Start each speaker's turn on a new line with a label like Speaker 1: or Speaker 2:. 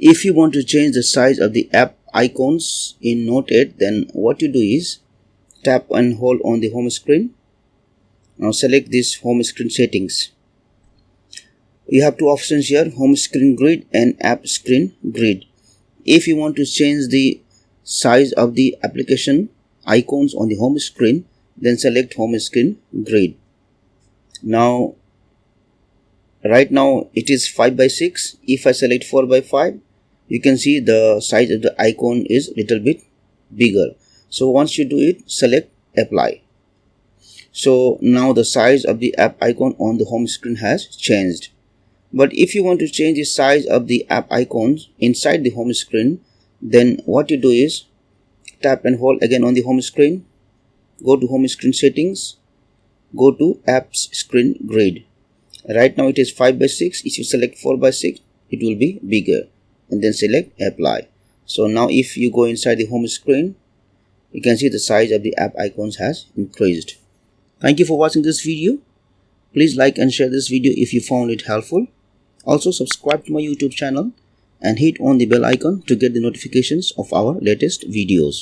Speaker 1: If you want to change the size of the app icons in Note 8, then what you do is tap and hold on the home screen. Now select this home screen settings. You have two options here, home screen grid and app screen grid. If you want to change the size of the application icons on the home screen, then select home screen grid. Now right now it is 5 by 6. If I select 4 by 5, you can see the size of the icon is little bit bigger. So once you do it, select apply. So now the size of the app icon on the home screen has changed. But if you want to change the size of the app icons inside the home screen, then what you do is tap and hold again on the home screen, go to home screen settings, go to apps screen grid. Right now it is 5 by 6. If you select 4 by 6, it will be bigger, and then select apply. So now if you go inside the home screen, you can see the size of the app icons has increased. Thank you for watching this video. Please like and share this video if you found it helpful. Also subscribe to my YouTube channel and hit on the bell icon to get the notifications of our latest videos.